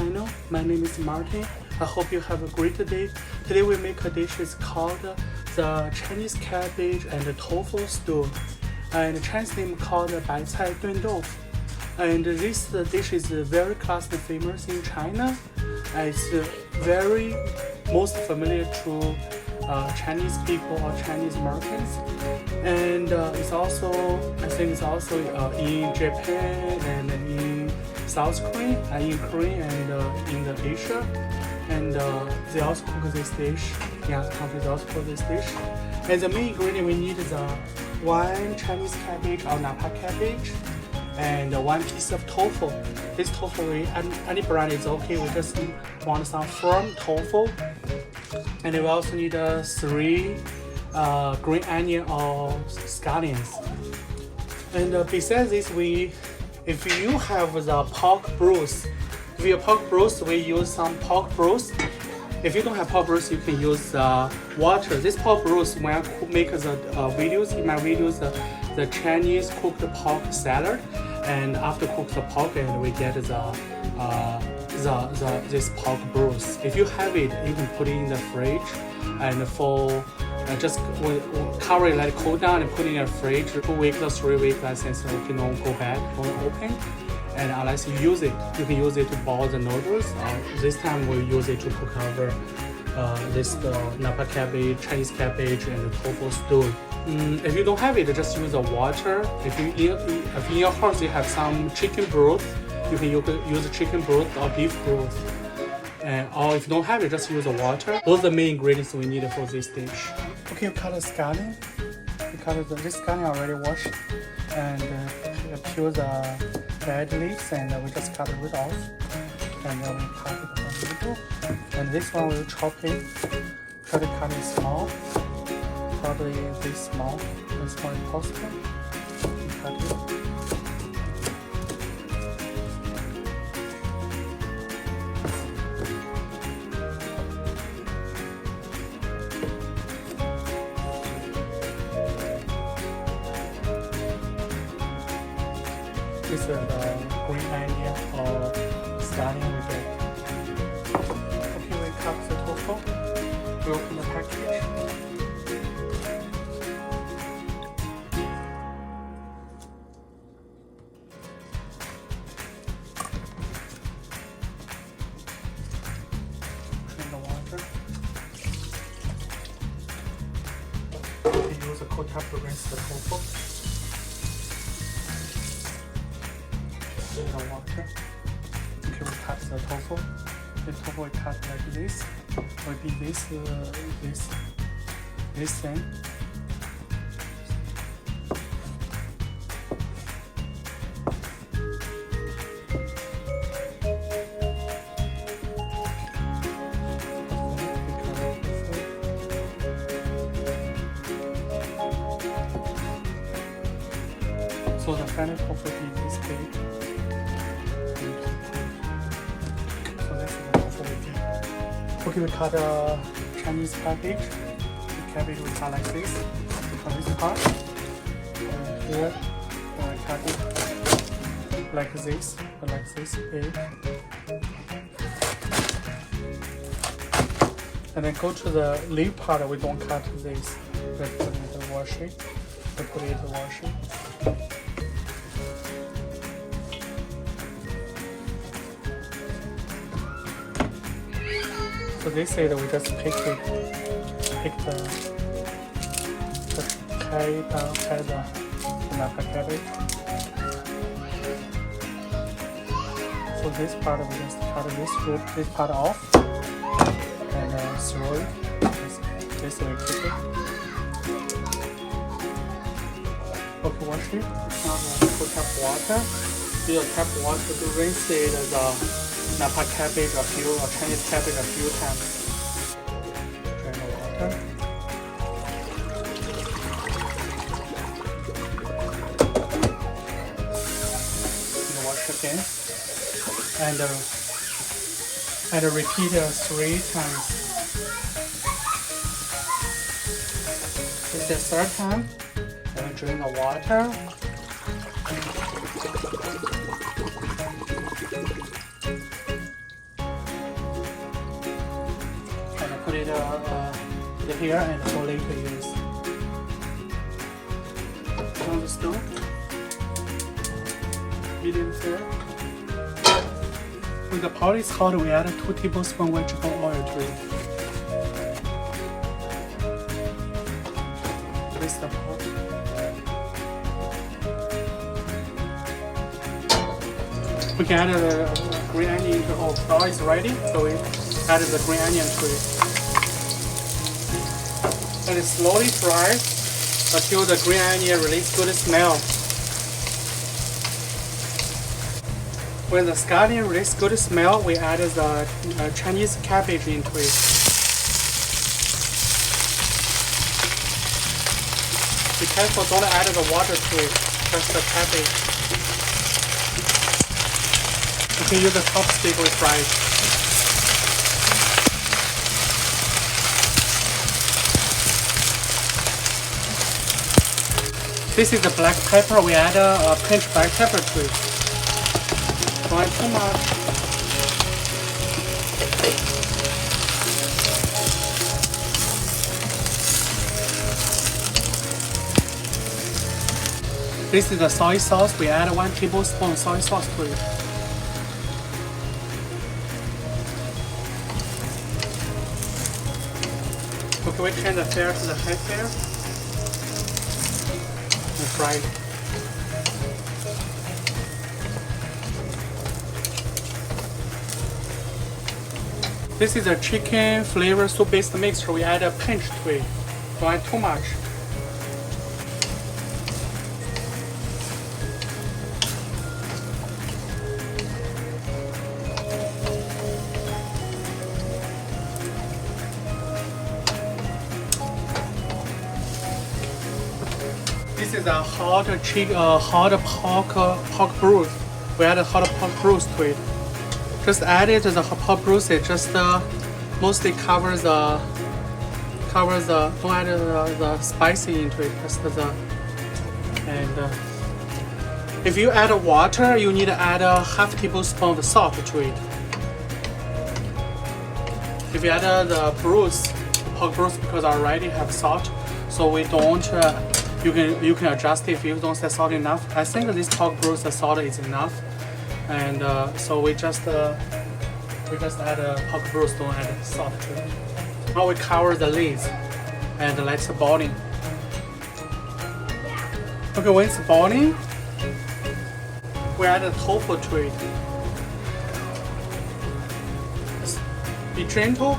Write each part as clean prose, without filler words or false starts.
channel. My name is Martin. I hope you have a great day. Today we make a dish is called the Chinese cabbage and tofu stew. And the Chinese name called 白菜炖豆腐. And this dish is very classic famous in China. It's very most familiar to Chinese people or Chinese Americans, and it's also I think it's also in Japan and in South Korea and in Korea and in the Asia, and they also cook this dish. In other countries also cook this dish. And the main ingredient we need is one Chinese cabbage or napa cabbage, and one piece of tofu. This tofu, any brand is okay. We just want some firm tofu. And we also need 3 green onion or scallions. And besides this, if you have the pork bruise, we use some pork bruise. If you don't have pork bruise, you can use water. This pork bruise, when I make the videos, in my videos, the Chinese cooked pork salad, and after cook the pork, and we get this pork bruise. If you have it, you can put it in the fridge, and for just cover it, let it cool down, and put it in the fridge 2 weeks or 3 weeks. Since you cannot go back, won't open. And unless you use it, you can use it to boil the noodles. This time we use it to cook our this napa cabbage, Chinese cabbage, and tofu stew. If you don't have it, just use the water. If in your house you have some chicken broth, you can use chicken broth or beef broth. Or if you don't have it, just use the water. Those are the main ingredients we need for this dish. Okay, you cut the scallion. This scallion already washed, and peel the red leaves, and we just cut it off. And then we cut it in the middle. And this one we'll chop it. Try to cut it small. Probably this small. This one is possible. Cut it. This is the green onion or scallion we get. Okay, we cut the tofu. We open the package. Drain the water. We use a cold tap to rinse the tofu. In the water. Okay, we cut the tofu. The tofu we cut like this. Will be this thing. So the final tofu is this big. Okay, we cut a Chinese cabbage. The cabbage we cut like this. We cut this part. And here, and we cut it like this big. And then go to the leaf part. We don't cut this. We put it in the washing. We put it in the washing. So they say that we just pick the napa cabbage. So this part we just cut this part off, and throw it. This way keep it. Okay, wash it. Now we put tap water. Use tap water to rinse the napa cabbage or Chinese cabbage a few times. Drain the water. And wash again. And repeat 3 times. This is the 3rd time. And drain the water. it here and for later use. On the stove, medium flame. When the pot is hot, we add 2 tablespoons vegetable oil to it. Place the pot. We can add the green onion to our flour is ready, so we add the green onion to it. And slowly fry until the green onion releases good smell. When the scallion releases good smell, we add the Chinese cabbage into it. Be careful, don't add the water to it, just the cabbage. You can use a chopstick with fry it. This is the black pepper. We add a pinched black pepper to it. Don't add too much. This is the soy sauce. We add 1 tablespoon soy sauce to it. Okay, we change the fire to the high fire and fry it. This is a chicken flavor soup based mixture. We add a pinch to it. Don't add too much. This is a hot pork bruise. We add a hot pork bruise to it. Just add it to the pork bruise. It just mostly covers the. Don't add the spicy into it. Just if you add water, you need to add a half tablespoon of salt to it. If you add the pork bruise, because I already have salt, so we don't. You can adjust if you don't say salt enough. I think this pork bruise, the salt is enough, and so we just add pork bruise, don't add salt to it. Now we cover the lids and let it boiling. Okay, when it's boiling, we add the tofu to it. Just be gentle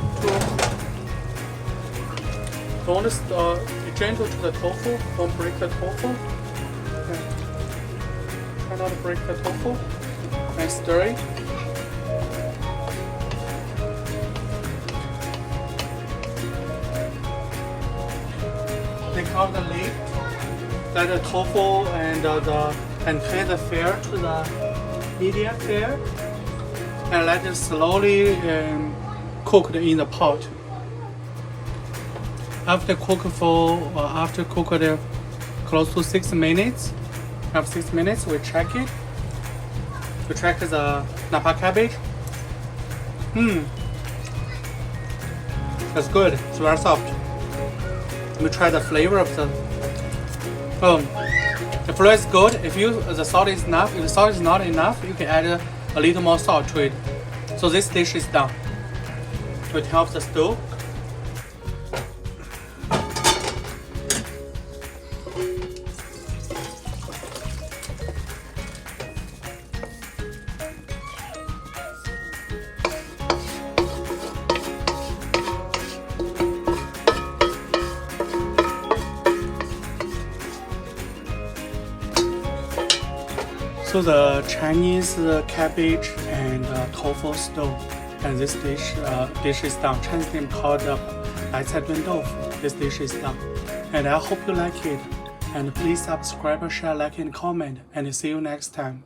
be gentle to the tofu. Don't break the tofu. Okay. Try not to break the tofu. And stir it. Take out the lid. Let the tofu and turn the fire to the medium fire, and let it slowly cook in the pot. After cooked close to 6 minutes, after 6 minutes, we check it. We check the napa cabbage. That's good. It's very soft. We try the flavor of the. The flavor is good. If the salt is enough, if the salt is not enough, you can add a little more salt to it. So this dish is done. We turn off the stove. So the Chinese cabbage and tofu stew, and this dish is done. Chinese name called 白菜炖豆腐. This dish is done, and I hope you like it. And please subscribe, share, like, and comment. And see you next time.